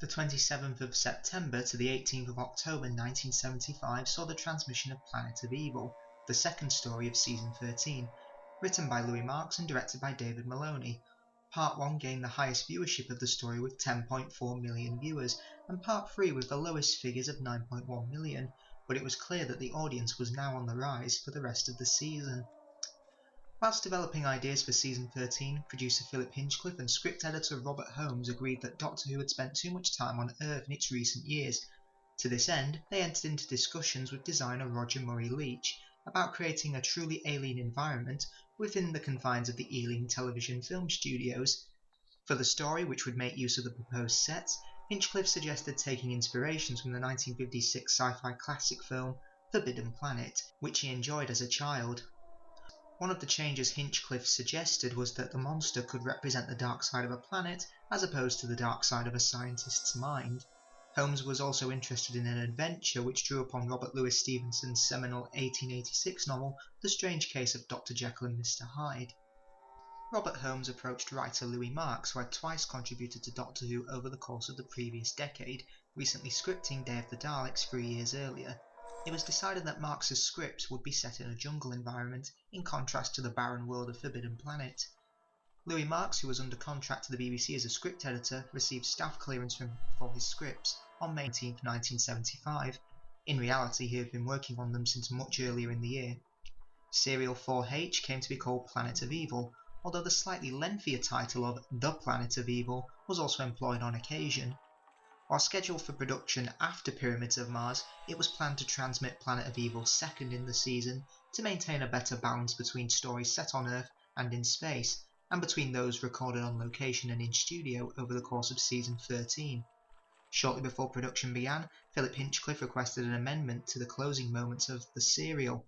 The 27th of September to the 18th of October 1975 saw the transmission of Planet of Evil, the second story of Season 13, written by Louis Marks and directed by David Maloney. Part 1 gained the highest viewership of the story with 10.4 million viewers, and Part 3 with the lowest figures of 9.1 million, but it was clear that the audience was now on the rise for the rest of the season. Whilst developing ideas for Season 13, producer Philip Hinchcliffe and script editor Robert Holmes agreed that Doctor Who had spent too much time on Earth in its recent years. To this end, they entered into discussions with designer Roger Murray Leach about creating a truly alien environment within the confines of the Ealing Television Film Studios. For the story, which would make use of the proposed sets, Hinchcliffe suggested taking inspirations from the 1956 sci-fi classic film Forbidden Planet, which he enjoyed as a child. One of the changes Hinchcliffe suggested was that the monster could represent the dark side of a planet as opposed to the dark side of a scientist's mind. Holmes was also interested in an adventure which drew upon Robert Louis Stevenson's seminal 1886 novel The Strange Case of Dr. Jekyll and Mr. Hyde. Robert Holmes approached writer Louis Marks, who had twice contributed to Doctor Who over the course of the previous decade, recently scripting Day of the Daleks 3 years earlier. It was decided that Marks's scripts would be set in a jungle environment, in contrast to the barren world of Forbidden Planet. Louis Marks, who was under contract to the BBC as a script editor, received staff clearance for his scripts on May 19, 1975. In reality, he had been working on them since much earlier in the year. Serial 4H came to be called Planet of Evil, although the slightly lengthier title of The Planet of Evil was also employed on occasion. While scheduled for production after Pyramids of Mars, it was planned to transmit Planet of Evil second in the season to maintain a better balance between stories set on Earth and in space, and between those recorded on location and in studio over the course of Season 13. Shortly before production began, Philip Hinchcliffe requested an amendment to the closing moments of the serial.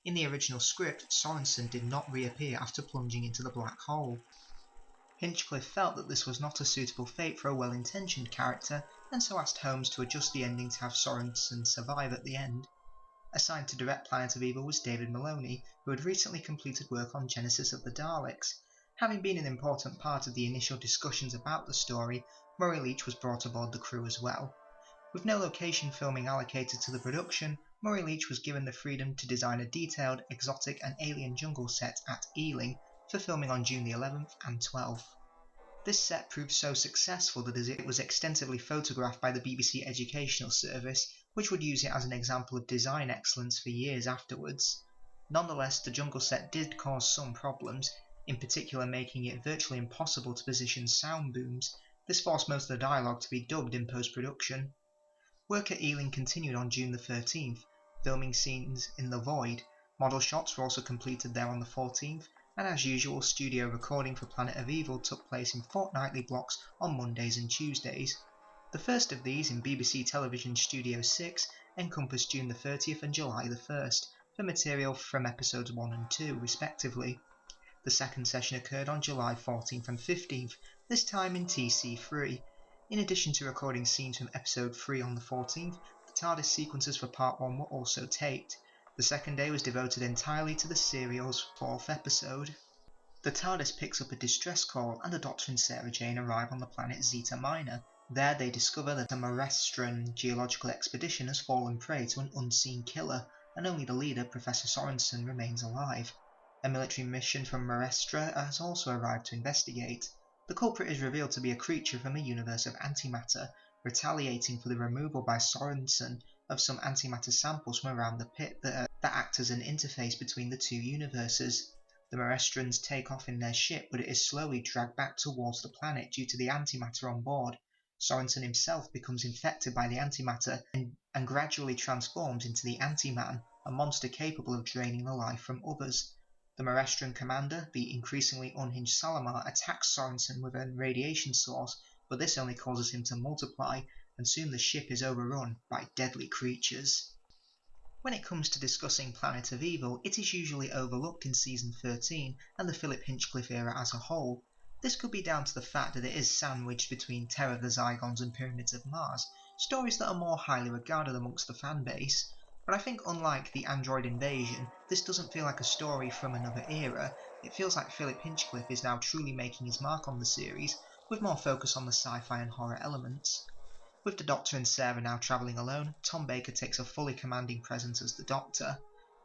In the original script, Sorensen did not reappear after plunging into the black hole. Hinchcliffe felt that this was not a suitable fate for a well-intentioned character, and so asked Holmes to adjust the ending to have Sorensen survive at the end. Assigned to direct Planet of Evil was David Maloney, who had recently completed work on Genesis of the Daleks. Having been an important part of the initial discussions about the story, Murray Leach was brought aboard the crew as well. With no location filming allocated to the production, Murray Leach was given the freedom to design a detailed, exotic and alien jungle set at Ealing for filming on June the 11th and 12th. This set proved so successful that it was extensively photographed by the BBC Educational Service, which would use it as an example of design excellence for years afterwards. Nonetheless, the jungle set did cause some problems, in particular making it virtually impossible to position sound booms. This forced most of the dialogue to be dubbed in post-production. Work at Ealing continued on June the 13th, filming scenes in the void. Model shots were also completed there on the 14th, and as usual, studio recording for Planet of Evil took place in fortnightly blocks on Mondays and Tuesdays. The first of these, in BBC Television Studio 6, encompassed June the 30th and July the 1st, for material from episodes 1 and 2 respectively. The second session occurred on July 14th and 15th, this time in TC3. In addition to recording scenes from episode 3 on the 14th, the TARDIS sequences for part 1 were also taped. The second day was devoted entirely to the serial's 4th episode. The TARDIS picks up a distress call, and the Doctor and Sarah Jane arrive on the planet Zeta Minor. There they discover that a Marestran geological expedition has fallen prey to an unseen killer, and only the leader, Professor Sorensen, remains alive. A military mission from Marestra has also arrived to investigate. The culprit is revealed to be a creature from a universe of antimatter, retaliating for the removal by Sorensen of some antimatter samples from around the pit that act as an interface between the two universes. The Marestrans take off in their ship, but it is slowly dragged back towards the planet due to the antimatter on board. Sorensen himself becomes infected by the antimatter and gradually transforms into the Anti-Man, a monster capable of draining the life from others. The Marestran commander, the increasingly unhinged Salamar, attacks Sorensen with a radiation source, but this only causes him to multiply, and soon the ship is overrun by deadly creatures. When it comes to discussing Planet of Evil, it is usually overlooked in Season 13 and the Philip Hinchcliffe era as a whole. This could be down to the fact that it is sandwiched between Terror of the Zygons and Pyramids of Mars, stories that are more highly regarded amongst the fan base. But I think unlike the Android Invasion, this doesn't feel like a story from another era. It feels like Philip Hinchcliffe is now truly making his mark on the series, with more focus on the sci-fi and horror elements. With the Doctor and Sarah now travelling alone, Tom Baker takes a fully commanding presence as the Doctor.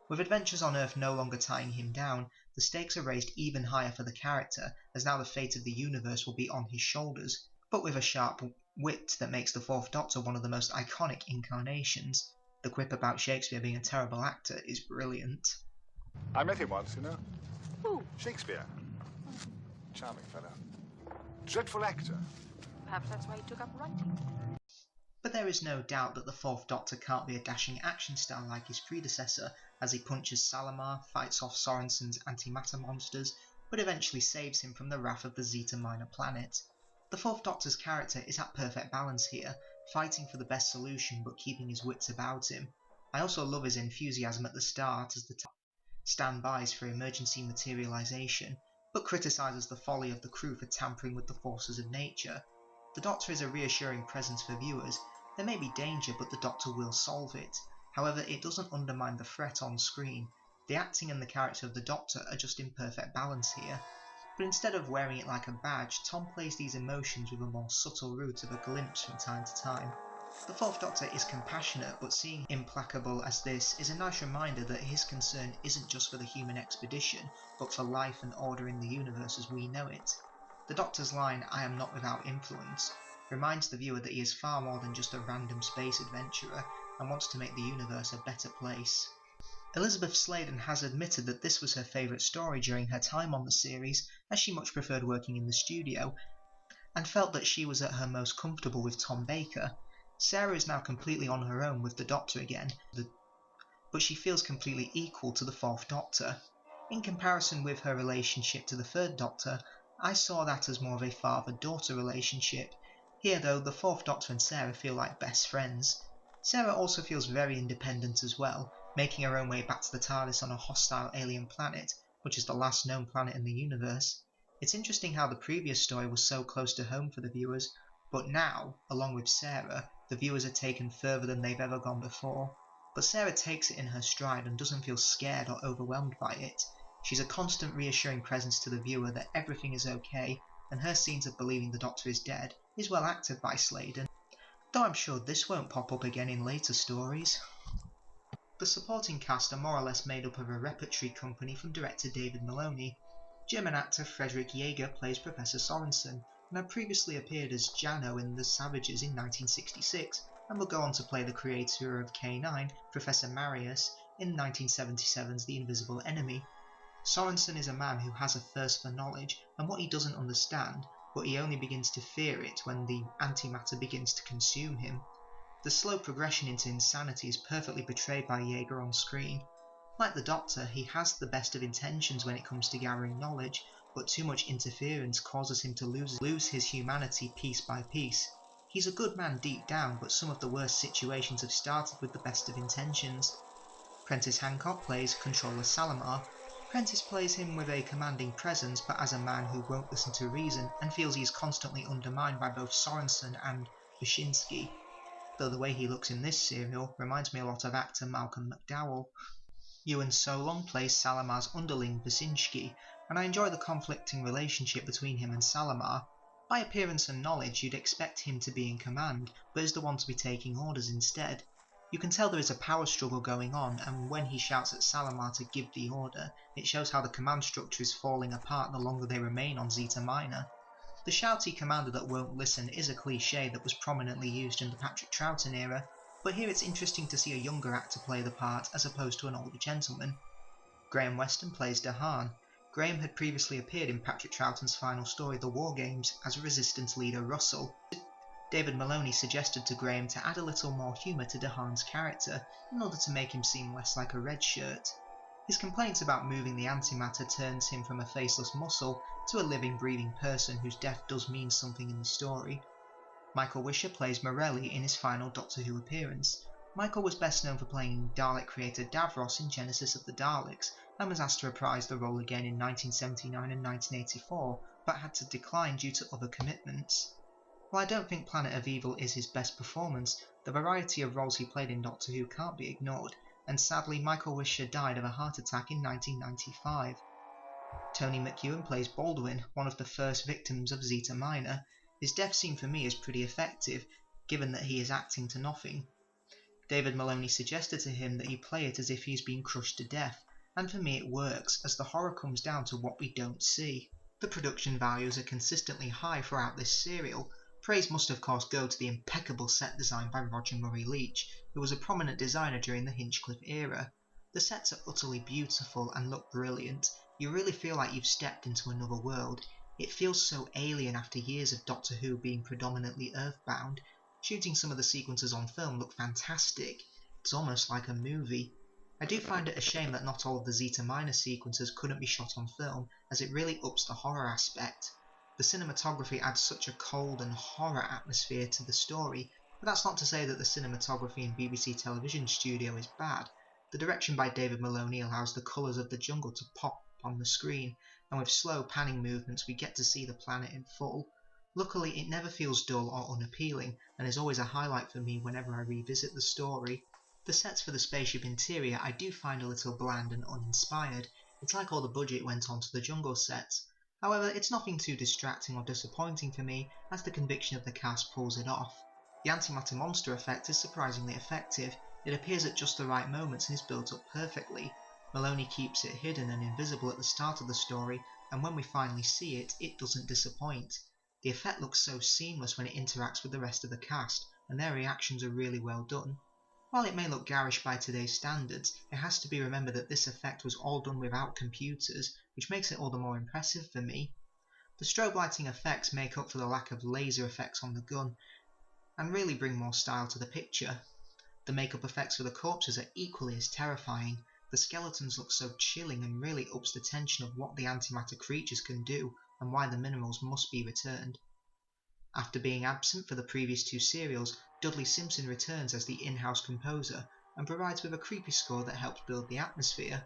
With adventures on Earth no longer tying him down, the stakes are raised even higher for the character, as now the fate of the universe will be on his shoulders, but with a sharp wit that makes the Fourth Doctor one of the most iconic incarnations. The quip about Shakespeare being a terrible actor is brilliant. I met him once, you know. Who? Shakespeare. Charming fellow. Dreadful actor. Perhaps that's why he took up writing. But there is no doubt that the Fourth Doctor can't be a dashing action star like his predecessor, as he punches Salamar, fights off Sorensen's antimatter monsters, but eventually saves him from the wrath of the Zeta Minor planet. The Fourth Doctor's character is at perfect balance here, fighting for the best solution but keeping his wits about him. I also love his enthusiasm at the start as the standbys for emergency materialization, but criticises the folly of the crew for tampering with the forces of nature. The Doctor is a reassuring presence for viewers. There may be danger, but the Doctor will solve it. However, it doesn't undermine the threat on screen. The acting and the character of the Doctor are just in perfect balance here. But instead of wearing it like a badge, Tom plays these emotions with a more subtle route of a glimpse from time to time. The Fourth Doctor is compassionate, but seeing him implacable as this is a nice reminder that his concern isn't just for the human expedition, but for life and order in the universe as we know it. The Doctor's line, "I am not without influence," reminds the viewer that he is far more than just a random space adventurer and wants to make the universe a better place. Elizabeth Sladen has admitted that this was her favourite story during her time on the series, as she much preferred working in the studio, and felt that she was at her most comfortable with Tom Baker. Sarah is now completely on her own with the Doctor again, but she feels completely equal to the Fourth Doctor. In comparison with her relationship to the Third Doctor, I saw that as more of a father-daughter relationship. Here though, the Fourth Doctor and Sarah feel like best friends. Sarah also feels very independent as well, making her own way back to the TARDIS on a hostile alien planet, which is the last known planet in the universe. It's interesting how the previous story was so close to home for the viewers, but now, along with Sarah, the viewers are taken further than they've ever gone before. But Sarah takes it in her stride and doesn't feel scared or overwhelmed by it. She's a constant reassuring presence to the viewer that everything is okay, and her scenes of believing the Doctor is dead is well acted by Sladen, though I'm sure this won't pop up again in later stories. The supporting cast are more or less made up of a repertory company from director David Maloney. German actor Friedrich Jaeger plays Professor Sorensen, and had previously appeared as Jano in The Savages in 1966, and will go on to play the creator of K9, Professor Marius, in 1977's The Invisible Enemy. Sorensen is a man who has a thirst for knowledge and what he doesn't understand, but he only begins to fear it when the antimatter begins to consume him. The slow progression into insanity is perfectly portrayed by Jaeger on screen. Like the Doctor, he has the best of intentions when it comes to gathering knowledge, but too much interference causes him to lose his humanity piece by piece. He's a good man deep down, but some of the worst situations have started with the best of intentions. Prentice Hancock plays Controller Salamar. Prentice plays him with a commanding presence, but as a man who won't listen to reason and feels he is constantly undermined by both Sorensen and Wyszynski, though the way he looks in this serial reminds me a lot of actor Malcolm McDowell. Ewan Solon plays Salamar's underling Wyszynski, and I enjoy the conflicting relationship between him and Salamar. By appearance and knowledge, you'd expect him to be in command, but is the one to be taking orders instead. You can tell there is a power struggle going on, and when he shouts at Salamar to give the order, it shows how the command structure is falling apart the longer they remain on Zeta Minor. The shouty commander that won't listen is a cliché that was prominently used in the Patrick Troughton era, but here it's interesting to see a younger actor play the part as opposed to an older gentleman. Graham Weston plays Dahan. Graham had previously appeared in Patrick Troughton's final story, The War Games, as Resistance leader Russell. David Maloney suggested to Graham to add a little more humour to Dahan's character in order to make him seem less like a red shirt. His complaints about moving the antimatter turns him from a faceless muscle to a living, breathing person whose death does mean something in the story. Michael Wisher plays Morelli in his final Doctor Who appearance. Michael was best known for playing Dalek creator Davros in Genesis of the Daleks, and was asked to reprise the role again in 1979 and 1984, but had to decline due to other commitments. While I don't think Planet of Evil is his best performance, the variety of roles he played in Doctor Who can't be ignored, and sadly Michael Wisher died of a heart attack in 1995. Tony McEwen plays Baldwin, one of the first victims of Zeta Minor. His death scene for me is pretty effective. given that he is acting to nothing. David Maloney suggested to him that he play it as if he is being crushed to death, and for me it works, as the horror comes down to what we don't see. The production values are consistently high throughout this serial. Praise must of course go to the impeccable set design by Roger Murray Leach, who was a prominent designer during the Hinchcliffe era. The sets are utterly beautiful and look brilliant. You really feel like you've stepped into another world. It feels so alien after years of Doctor Who being predominantly earthbound. Shooting some of the sequences on film look fantastic. It's almost like a movie. I do find it a shame that not all of the Zeta Minor sequences couldn't be shot on film, as it really ups the horror aspect. The cinematography adds such a cold and horror atmosphere to the story, but that's not to say that the cinematography in BBC Television Studio is bad. The direction by David Maloney allows the colours of the jungle to pop on the screen, and with slow panning movements we get to see the planet in full. Luckily, it never feels dull or unappealing, and is always a highlight for me whenever I revisit the story. The sets for the spaceship interior I do find a little bland and uninspired. It's like all the budget went onto the jungle sets. However, it's nothing too distracting or disappointing for me, as the conviction of the cast pulls it off. The antimatter monster effect is surprisingly effective. It appears at just the right moments and is built up perfectly. Maloney keeps it hidden and invisible at the start of the story, and when we finally see it, it doesn't disappoint. The effect looks so seamless when it interacts with the rest of the cast, and their reactions are really well done. While it may look garish by today's standards, it has to be remembered that this effect was all done without computers, which makes it all the more impressive for me. The strobe lighting effects make up for the lack of laser effects on the gun, and really bring more style to the picture. The makeup effects for the corpses are equally as terrifying. The skeletons look so chilling and really ups the tension of what the antimatter creatures can do, and why the minerals must be returned. After being absent for the previous two serials, Dudley Simpson returns as the in-house composer, and provides with a creepy score that helps build the atmosphere.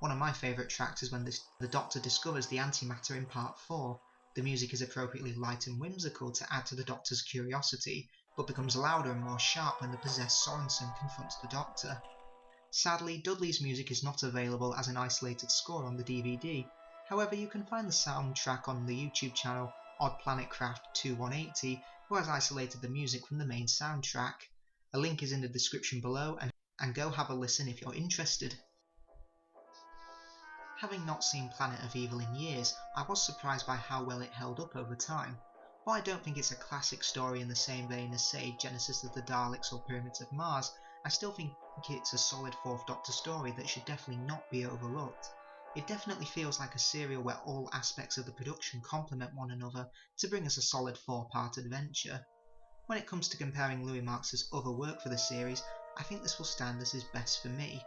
One of my favourite tracks is when the Doctor discovers the antimatter in Part 4. The music is appropriately light and whimsical to add to the Doctor's curiosity, but becomes louder and more sharp when the possessed Sorensen confronts the Doctor. Sadly, Dudley's music is not available as an isolated score on the DVD. However, you can find the soundtrack on the YouTube channel Odd Planet Craft 2180, who has isolated the music from the main soundtrack. A link is in the description below, and go have a listen if you're interested. Having not seen Planet of Evil in years, I was surprised by how well it held up over time. While I don't think it's a classic story in the same vein as, say, Genesis of the Daleks or Pyramids of Mars, I still think it's a solid Fourth Doctor story that should definitely not be overlooked. It definitely feels like a serial where all aspects of the production complement one another to bring us a solid 4-part adventure. When it comes to comparing Louis Marx's other work for the series, I think this will stand as his best for me.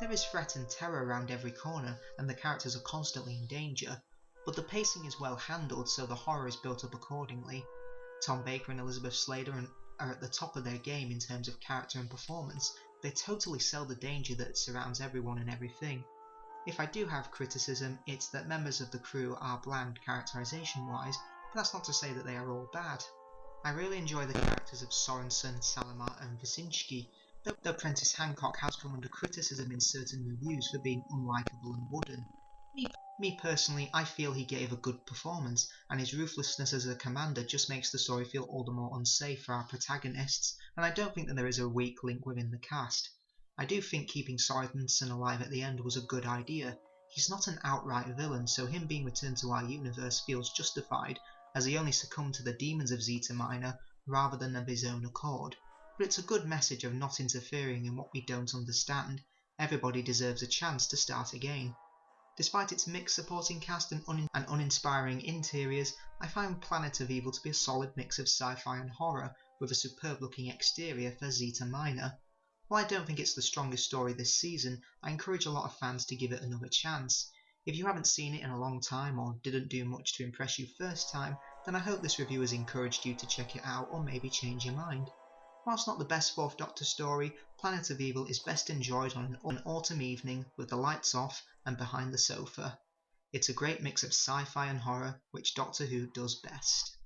There is threat and terror around every corner, and the characters are constantly in danger, but the pacing is well handled, so the horror is built up accordingly. Tom Baker and Elizabeth Slader are at the top of their game in terms of character and performance. They totally sell the danger that surrounds everyone and everything. If I do have criticism, it's that members of the crew are bland characterization-wise, but that's not to say that they are all bad. I really enjoy the characters of Sorensen, Salamar and Wyszynski, though Prentice Hancock has come under criticism in certain reviews for being unlikable and wooden. Me personally, I feel he gave a good performance, and his ruthlessness as a commander just makes the story feel all the more unsafe for our protagonists, and I don't think that there is a weak link within the cast. I do think keeping Sorensen alive at the end was a good idea. He's not an outright villain, so him being returned to our universe feels justified, as he only succumbed to the demons of Zeta Minor rather than of his own accord. But it's a good message of not interfering in what we don't understand. Everybody deserves a chance to start again. Despite its mixed supporting cast and uninspiring interiors, I find Planet of Evil to be a solid mix of sci-fi and horror, with a superb looking exterior for Zeta Minor. While I don't think it's the strongest story this season, I encourage a lot of fans to give it another chance. If you haven't seen it in a long time or didn't do much to impress you first time, then I hope this review has encouraged you to check it out or maybe change your mind. Whilst not the best Fourth Doctor story, Planet of Evil is best enjoyed on an autumn evening with the lights off and behind the sofa. It's a great mix of sci-fi and horror, which Doctor Who does best.